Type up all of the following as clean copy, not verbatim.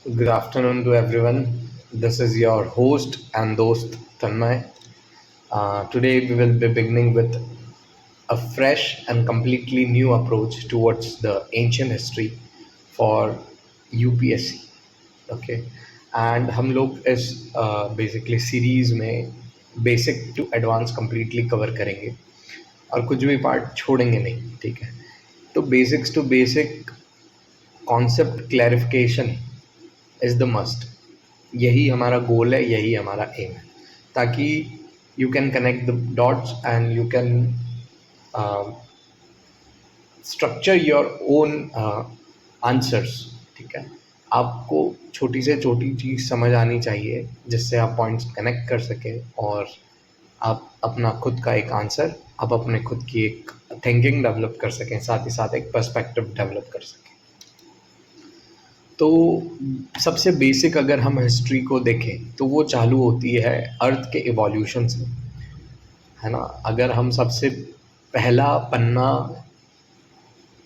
Good afternoon to everyone. This is your host and host Tanmay. Today we will be beginning with a fresh and completely new approach towards the ancient history for UPSC. Okay, and हम लोग इस basically series में basic to advance completely cover करेंगे और कुछ भी part छोड़ेंगे नहीं, ठीक है। तो basics to basic concept clarification is the must. यही हमारा गोल है, यही हमारा एम है, ताकि you can connect the dots and you can structure your own answers. ठीक है, आपको छोटी से छोटी चीज़ समझ आनी चाहिए जिससे आप पॉइंट्स कनेक्ट कर सकें और आप अपना खुद का एक आंसर, आप अपने खुद की एक थिंकिंग डेवलप कर सकें, साथ ही साथ एक पर्सपेक्टिव डेवलप कर सकें। तो सबसे बेसिक अगर हम हिस्ट्री को देखें तो वो चालू होती है अर्थ के इवोल्यूशन से, है ना। अगर हम सबसे पहला पन्ना,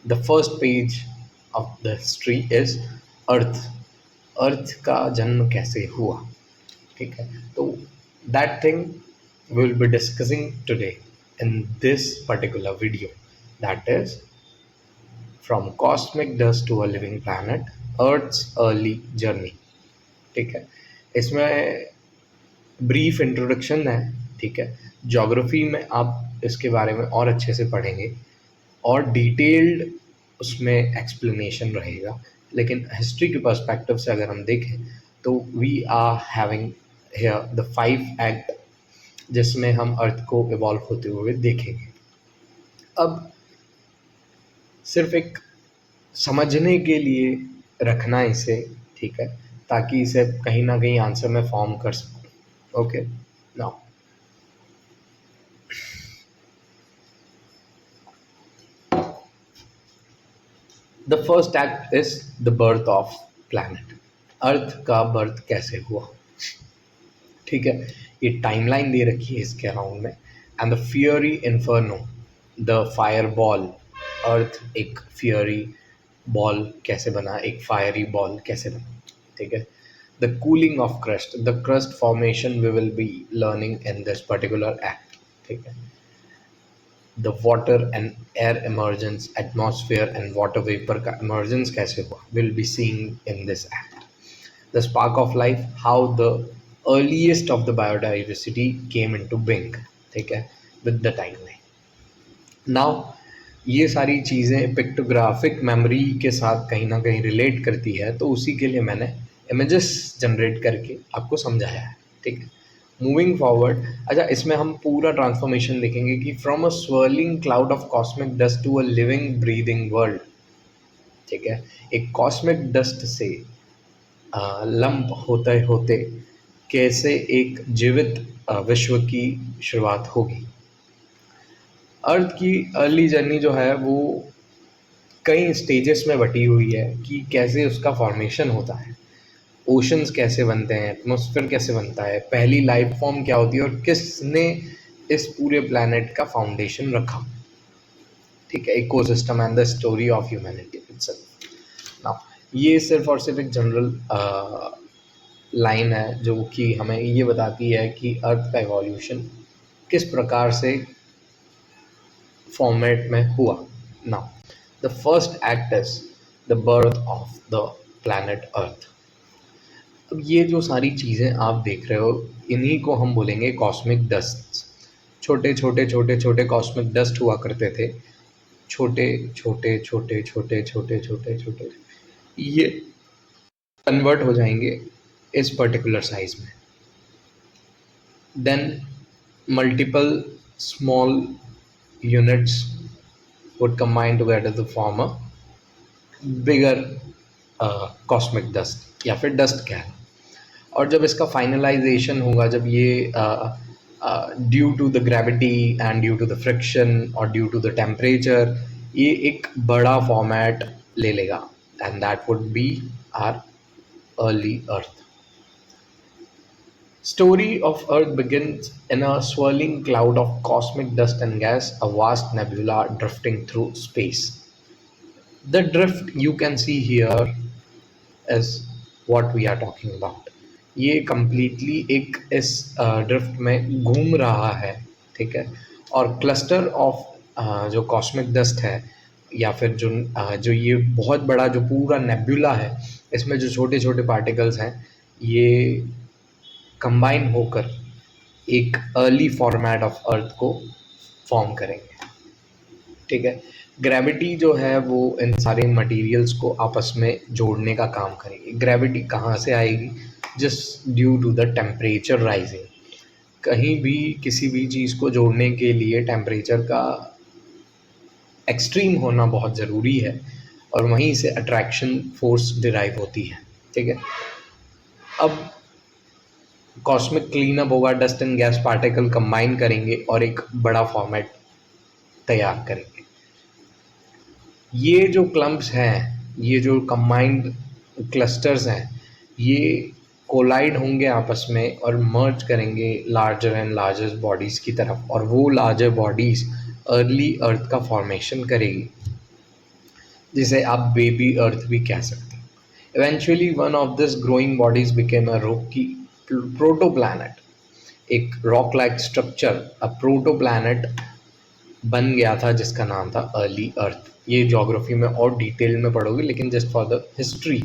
the first page of the history is earth. Earth का जन्म कैसे हुआ, ठीक है। तो that thing we will be discussing today in this particular video, that is from cosmic dust to a living planet, earth's early journey. ठीक है, इसमें ब्रीफ इंट्रोडक्शन है, ठीक है। ज्योग्राफी में आप इसके बारे में और अच्छे से पढ़ेंगे और डिटेल्ड उसमें एक्सप्लेनेशन रहेगा, लेकिन हिस्ट्री के पर्सपेक्टिव से अगर हम देखें तो we are having here the 5 act जिसमें हम अर्थ को इवॉल्व होते हुए देखेंगे। अब सिर्फ एक समझने के लिए रखना इसे, ठीक है, ताकि इसे कहीं ना कहीं आंसर में फॉर्म कर सकूं। Okay, now the first act is the birth of planet. Earth का बर्थ कैसे हुआ, ठीक है। ये टाइमलाइन दे रखी है इसके अराउंड में। And the fiery inferno, the fire ball. Earth एक फियरी बॉल कैसे बना, एक फायरी बॉल कैसे बना, ठीक है। The cooling of crust, the crust formation we will be learning in this particular act, ठीक है। The water and air emergence, atmosphere and water vapour का इमर्जेंस कैसे हुआ, will be seeing in this act. The spark of life, how the earliest of the biodiversity came into being, ठीक है, with the timeline. Now ये सारी चीज़ें pictographic memory के साथ कहीं ना कहीं रिलेट करती है, तो उसी के लिए मैंने इमेजेस जनरेट करके आपको समझाया है, ठीक है। मूविंग फॉरवर्ड, अच्छा, इसमें हम पूरा ट्रांसफॉर्मेशन देखेंगे कि from a swirling cloud of cosmic dust to a living breathing world, ठीक है। एक कॉस्मिक डस्ट से लंप होते होते कैसे एक जीवित विश्व की शुरुआत होगी। अर्थ की अर्ली जर्नी जो है वो कई स्टेजेस में बटी हुई है कि कैसे उसका फॉर्मेशन होता है, ओशंस कैसे बनते हैं, एटमॉस्फेयर कैसे बनता है, पहली लाइफ फॉर्म क्या होती है और किसने इस पूरे प्लैनेट का फाउंडेशन रखा, ठीक है। Ecosystem and the story of humanity itself. Now ये सिर्फ और सिर्फ एक जनरल लाइन है जो कि हमें ये बताती है कि अर्थ का इवोल्यूशन किस प्रकार से फॉर्मेट में हुआ। Now the first act is the birth of the planet earth. अब ये जो सारी चीज़ें आप देख रहे हो, इन्हीं को हम बोलेंगे कॉस्मिक डस्ट। छोटे छोटे छोटे छोटे कॉस्मिक डस्ट हुआ करते थे, छोटे छोटे छोटे छोटे छोटे छोटे छोटे, ये कन्वर्ट हो जाएंगे इस पर्टिकुलर साइज में। Then multiple small units would combine together to form a bigger cosmic dust या फिर डस्ट कैन। और जब इसका फाइनलाइजेशन होगा, जब ये due to the gravity and due to the friction और ड्यू टू द टेम्परेचर, ये एक बड़ा फॉर्मेट ले लेगा and that would be our early earth. Story of Earth begins in a swirling cloud of cosmic dust and gas, a vast nebula drifting through space. The drift you can see here is what we are talking about. ये completely एक इस drift में घूम रहा है, ठीक है। और क्लस्टर ऑफ जो कॉस्मिक डस्ट है, या फिर जो ये बहुत बड़ा जो पूरा नेब्यूला है, इसमें जो छोटे छोटे पार्टिकल्स हैं, ये कंबाइन होकर एक अर्ली फॉर्मेट ऑफ अर्थ को फॉर्म करेंगे, ठीक है। ग्रेविटी जो है वो इन सारे मटेरियल्स को आपस में जोड़ने का काम करेगी। ग्रेविटी कहाँ से आएगी? Just due to the temperature rising. कहीं भी किसी भी चीज़ को जोड़ने के लिए टेम्परेचर का एक्सट्रीम होना बहुत ज़रूरी है, और वहीं से अट्रैक्शन फोर्स डिराइव होती है, ठीक है। अब कॉस्मिक क्लीनअप होगा, dust and gas particle combine करेंगे और एक बड़ा फॉर्मेट तैयार करेंगे। ये जो क्लम्प्स हैं, ये जो कंबाइंड क्लस्टर्स हैं, ये कोलाइड होंगे आपस में और मर्ज करेंगे लार्जर एंड लार्जर बॉडीज़ की तरफ, और वो लार्जर बॉडीज़ अर्ली अर्थ का फॉर्मेशन करेगी, जिसे आप बेबी अर्थ भी कह सकते हैं। Eventually one of this growing bodies became a Rocky protoplanet. एक रॉक लाइक स्ट्रक्चर, अ प्रोटोप्लैनेट बन गया था, जिसका नाम था अर्ली अर्थ। ये ज्योग्राफी में और डिटेल में पढ़ोगे, लेकिन जस्ट फॉर द हिस्ट्री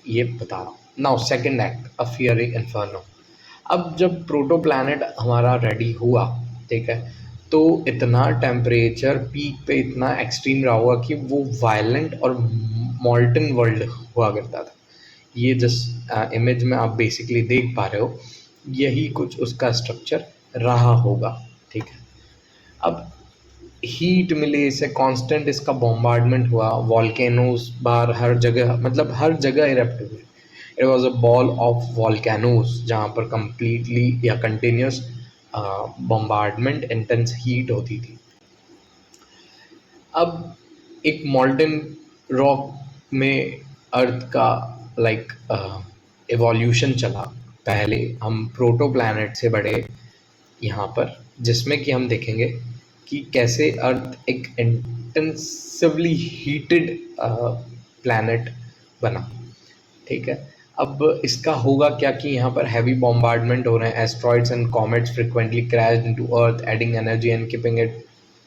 ये बता रहा हूँ। नाउ सेकेंड एक्ट, अ फियरी इन्फर्नो। अब जब प्रोटोप्लैनेट हमारा रेडी हुआ, ठीक है, तो इतना टेम्परेचर पीक पे इतना एक्सट्रीम रहा हुआ कि वो वायलेंट और मॉल्टन वर्ल्ड हुआ करता था। ये जिस इमेज में आप बेसिकली देख पा रहे हो, यही कुछ उसका स्ट्रक्चर रहा होगा, ठीक है। अब हीट मिले इसे, कांस्टेंट इसका बॉम्बार्डमेंट हुआ, वॉल्केनोज बाहर हर जगह, मतलब हर जगह इरप्ट हुए। It was a ball of volcanoes, जहाँ पर कंप्लीटली या कंटिन्यूस बॉम्बार्डमेंट, इंटेंस हीट होती थी। अब एक मॉल्टन रॉक में अर्थ का लाइक एवोल्यूशन चला। पहले हम प्रोटोप्लैनेट से बढ़े यहाँ पर, जिसमें कि हम देखेंगे कि कैसे अर्थ एक इंटेंसिवली हीटेड प्लैनेट बना, ठीक है। अब इसका होगा क्या कि यहाँ पर हैवी बॉम्बार्डमेंट हो रहे हैं, asteroids and comets frequently crashed into earth, adding energy and keeping it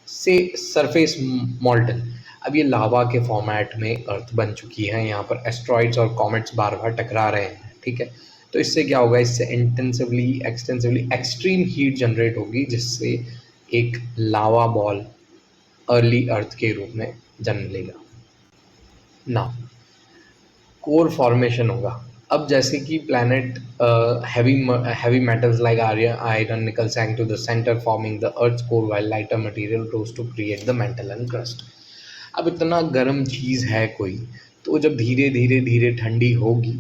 से सरफेस मॉल्टन। अब ये लावा के फॉर्मेट में अर्थ बन चुकी है, यहाँ पर एस्ट्रॉइड्स और कॉमेट्स बार बार टकरा रहे हैं, ठीक है। तो इससे क्या होगा? इससे intensively extensively extreme heat generate होगी, जिससे एक लावा बॉल अर्ली अर्थ के रूप में जन्म लेगा। ना कोर फॉर्मेशन होगा। अब जैसे कि planet heavy metals like iron nickel sank to the centre forming the earth core, while lighter material rose to create the mantle and crust. अब इतना गर्म चीज़ है कोई, तो जब धीरे धीरे धीरे ठंडी होगी,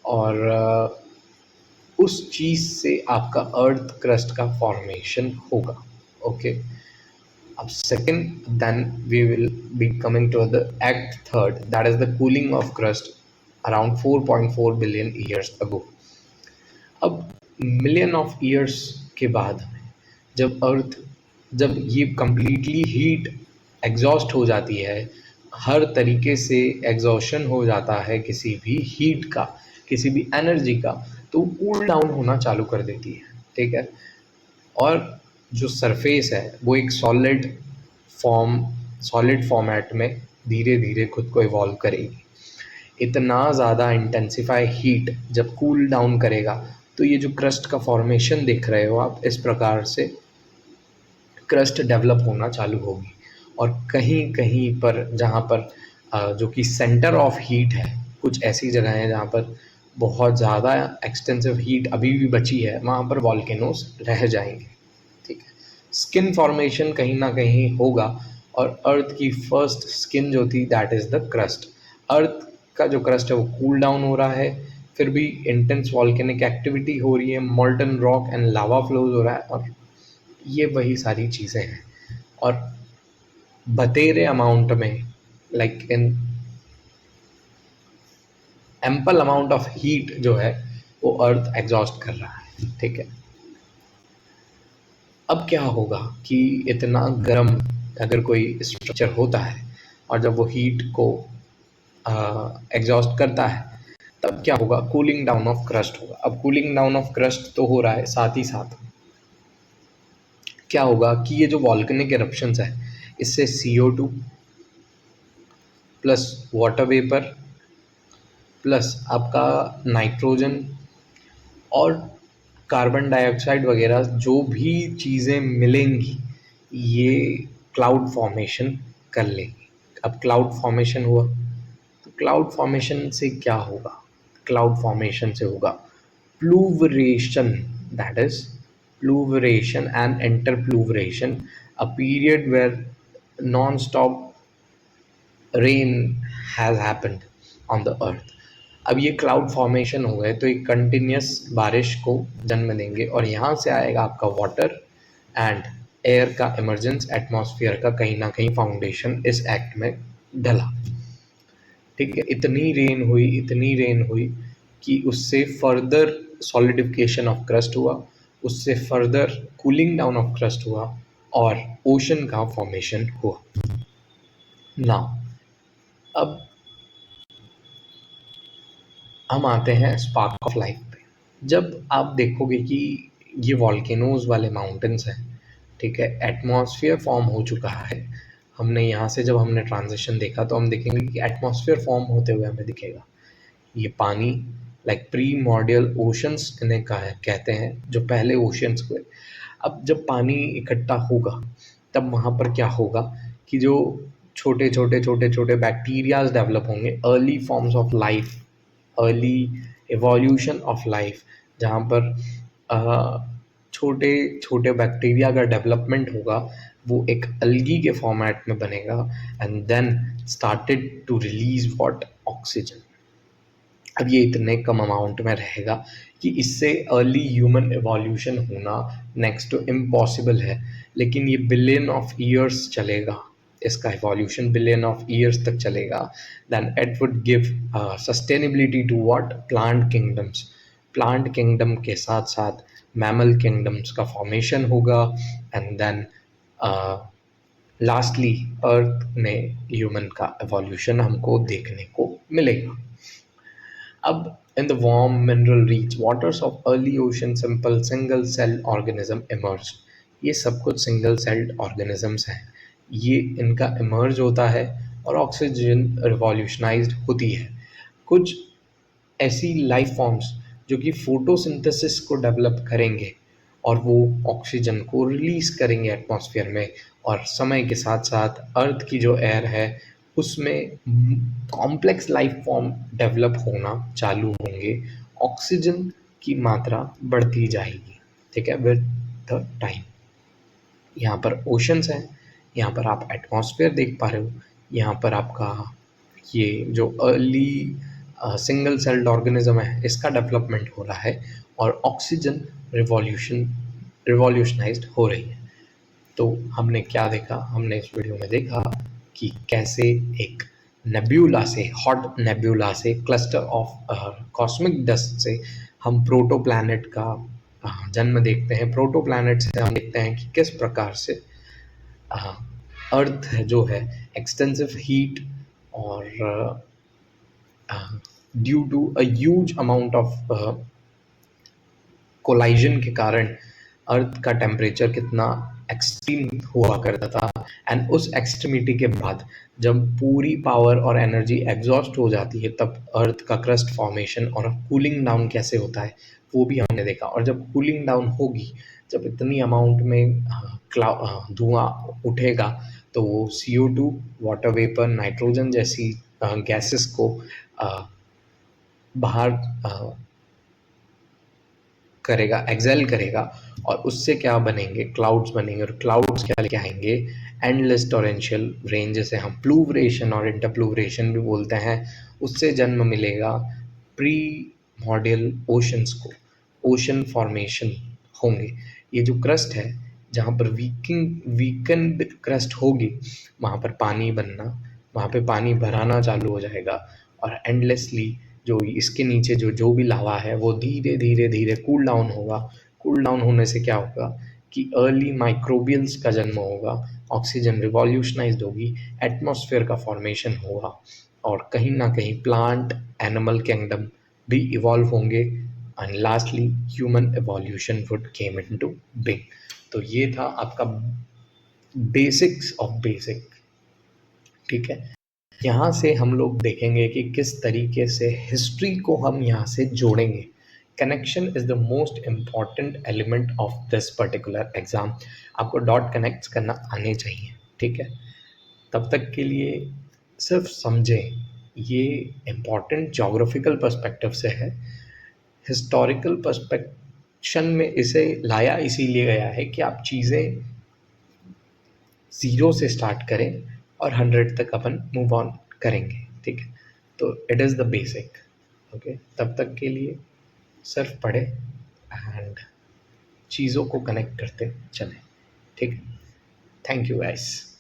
और उस चीज़ से आपका अर्थ क्रस्ट का फॉर्मेशन होगा, ओके। अब second, then we will be coming to the act third, that is the cooling of crust around 4.4 billion years ago. अब मिलियन ऑफ ईयर्स के बाद जब ये कंप्लीटली हीट एग्जॉस्ट हो जाती है, हर तरीके से एग्जॉशन हो जाता है किसी भी हीट का, किसी भी एनर्जी का, तो कूल डाउन होना चालू कर देती है, ठीक है। और जो सरफेस है वो एक सॉलिड फॉर्मेट में धीरे धीरे खुद को इवॉल्व करेगी। इतना ज़्यादा इंटेंसिफाई हीट जब कूल डाउन करेगा, तो ये जो क्रस्ट का फॉर्मेशन देख रहे हो आप, इस प्रकार से क्रस्ट डेवलप होना चालू होगी। और कहीं कहीं पर जहाँ पर जो कि सेंटर ऑफ हीट है, कुछ ऐसी जगह हैं जहाँ पर बहुत ज़्यादा एक्सटेंसिव हीट अभी भी बची है, वहाँ पर वॉल्केनोस रह जाएंगे, ठीक है। स्किन फॉर्मेशन कहीं ना कहीं होगा, और अर्थ की फर्स्ट स्किन जो थी, दैट इज़ द क्रस्ट। अर्थ का जो क्रस्ट है वो कूल डाउन हो रहा है, फिर भी इंटेंस वॉल्केनिक एक्टिविटी हो रही है, मॉल्टन रॉक एंड लावा फ्लोज हो रहा है, और ये वही सारी चीज़ें हैं। और बतेरे अमाउंट में, like in ample amount of heat जो है वो अर्थ एग्जॉस्ट कर रहा है, ठीक है। अब क्या होगा कि इतना गर्म अगर कोई स्ट्रक्चर होता है, और जब वो हीट को एग्जॉस्ट करता है, तब क्या होगा, कूलिंग डाउन ऑफ क्रस्ट होगा। अब कूलिंग डाउन ऑफ क्रस्ट तो हो रहा है, साथ ही साथ क्या होगा कि ये जो वॉल्केनिक एरप्शंस है इससे CO2 plus water vapour plus आपका नाइट्रोजन और कार्बन डाइऑक्साइड वगैरह जो भी चीज़ें मिलेंगी ये क्लाउड फॉर्मेशन कर लेंगी। अब क्लाउड फॉर्मेशन हुआ तो क्लाउड फॉर्मेशन से क्या होगा, क्लाउड फॉर्मेशन से होगा pluviation, that is pluviation and interpluviation, a period where non stop rain has happened on the earth. अब ये क्लाउड फॉर्मेशन हो गए तो एक कंटिन्यूस बारिश को जन्म देंगे और यहाँ से आएगा आपका वाटर एंड एयर का इमर्जेंस, एटमॉस्फेयर का कहीं ना कहीं फाउंडेशन इस एक्ट में ढला। ठीक है, इतनी रेन हुई कि उससे फर्दर सॉलिडिफिकेशन ऑफ क्रस्ट हुआ, उससे further cooling down of crust हुआ और ओशन का फॉर्मेशन हुआ। ना अब हम आते हैं स्पार्क ऑफ लाइफ पे। जब आप देखोगे कि ये वॉल्केनोज वाले माउंटेन्स हैं, ठीक है, एटमॉस्फेयर फॉर्म हो चुका है। हमने यहाँ से जब हमने ट्रांजिशन देखा तो हम देखेंगे कि एटमॉस्फेयर फॉर्म होते हुए हमें दिखेगा। ये पानी लाइक प्री मॉर्डियल ओशंस इन्हें कहते हैं, जो पहले ओशंस हुए। अब जब पानी इकट्ठा होगा तब वहाँ पर क्या होगा कि जो छोटे छोटे बैक्टीरियाज डेवलप होंगे, early forms of life, early evolution of life, जहाँ पर छोटे छोटे बैक्टीरिया का डेवलपमेंट होगा, वो एक अलगी के फॉर्मेट में बनेगा and then started to release what, oxygen. अब ये इतने कम अमाउंट में रहेगा कि इससे अर्ली ह्यूमन एवोल्यूशन होना नेक्स्ट टू इम्पॉसिबल है, लेकिन ये बिलियन ऑफ ईयर्स चलेगा, इसका एवोल्यूशन बिलियन ऑफ ईयर्स तक चलेगा। Then it would give sustainability to what, plant kingdoms. Plant kingdom के साथ साथ मैमल किंगडम्स का फॉर्मेशन होगा एंड देन लास्टली अर्थ में ह्यूमन का एवोल्यूशन हमको देखने को मिलेगा। अब in the warm mineral rich waters of early ocean simple single cell organism emerged। ये सब कुछ सिंगल सेल्ड ऑर्गेनिजम्स हैं, ये इनका इमर्ज होता है और ऑक्सीजन रिवॉल्यूशनाइज्ड होती है। कुछ ऐसी लाइफ फॉर्म्स जो कि फोटोसिंथेसिस को डेवलप करेंगे और वो ऑक्सीजन को रिलीज करेंगे एटमॉस्फेयर में, और समय के साथ साथ अर्थ की जो एयर है उसमें कॉम्प्लेक्स लाइफ फॉर्म डेवलप होना चालू होंगे, ऑक्सीजन की मात्रा बढ़ती जाएगी। ठीक है, विद द टाइम। यहाँ पर ओशंस हैं, यहाँ पर आप एटमॉस्फेयर देख पा रहे हो, यहाँ पर आपका ये जो अर्ली सिंगल सेल्ड ऑर्गेनिज्म है इसका डेवलपमेंट हो रहा है और ऑक्सीजन रिवॉल्यूशनाइज्ड हो रही है। तो हमने क्या देखा, हमने इस वीडियो में देखा कि कैसे एक नेब्यूला से, हॉट नेब्यूला से, क्लस्टर ऑफ कॉस्मिक डस्ट से हम प्रोटोप्लैनेट का जन्म देखते हैं। प्रोटोप्लैनेट से हम देखते हैं कि किस प्रकार से अर्थ जो है एक्सटेंसिव हीट और due to a huge amount of collision के कारण अर्थ का टेम्परेचर कितना एक्सट्रीम हुआ करता था, एंड उस एक्सट्रीमिटी के बाद जब पूरी पावर और एनर्जी एग्जॉस्ट हो जाती है तब अर्थ का क्रस्ट फॉर्मेशन और कूलिंग डाउन कैसे होता है वो भी हमने देखा। और जब कूलिंग डाउन होगी, जब इतनी अमाउंट में धुआं उठेगा तो वो CO2, वाटर वेपर, नाइट्रोजन जैसी गैसेस को बाहर करेगा, एक्सेल करेगा, और उससे क्या बनेंगे, क्लाउड्स बनेंगे। और क्लाउड्स क्या लेके आएंगे, एंडलेस टोरेंशियल रेन, जैसे हम प्लूवरेशन और इंटरप्लूवरेशन भी बोलते हैं, उससे जन्म मिलेगा प्री मॉर्डियल ओशंस को, ओशन फॉर्मेशन होंगे। ये जो क्रस्ट है, जहाँ पर वीकेंड क्रस्ट होगी वहाँ पर पानी बनना, वहाँ पे पानी भराना चालू हो जाएगा और एंडलेसली जो इसके नीचे जो भी लावा है वो धीरे धीरे धीरे कूल डाउन होगा। कूल डाउन होने से क्या होगा कि अर्ली माइक्रोबियल्स का जन्म होगा, ऑक्सीजन रिवॉल्यूशनाइज्ड होगी, एटमॉस्फेयर का फॉर्मेशन होगा और कहीं ना कहीं प्लांट एनिमल किंगडम भी इवॉल्व होंगे and lastly human evolution would came into being. तो ये था आपका बेसिक्स ऑफ बेसिक। ठीक है, यहाँ से हम लोग देखेंगे कि किस तरीके से हिस्ट्री को हम यहाँ से जोड़ेंगे। Connection is the most important element of this particular exam. आपको डॉट कनेक्ट्स करना आने चाहिए। ठीक है, तब तक के लिए सिर्फ समझें, ये इम्पॉर्टेंट जोग्राफिकल पर्सपेक्टिव से है। हिस्टोरिकल पर्सपेक्शन में इसे लाया इसीलिए गया है कि आप चीज़ें ज़ीरो से स्टार्ट करें और 100 तक अपन मूव ऑन करेंगे। ठीक है, तो it is the basic. Okay, तब तक के लिए सिर्फ पढ़े एंड चीज़ों को कनेक्ट करते चलें। ठीक है, थैंक यू गाइस।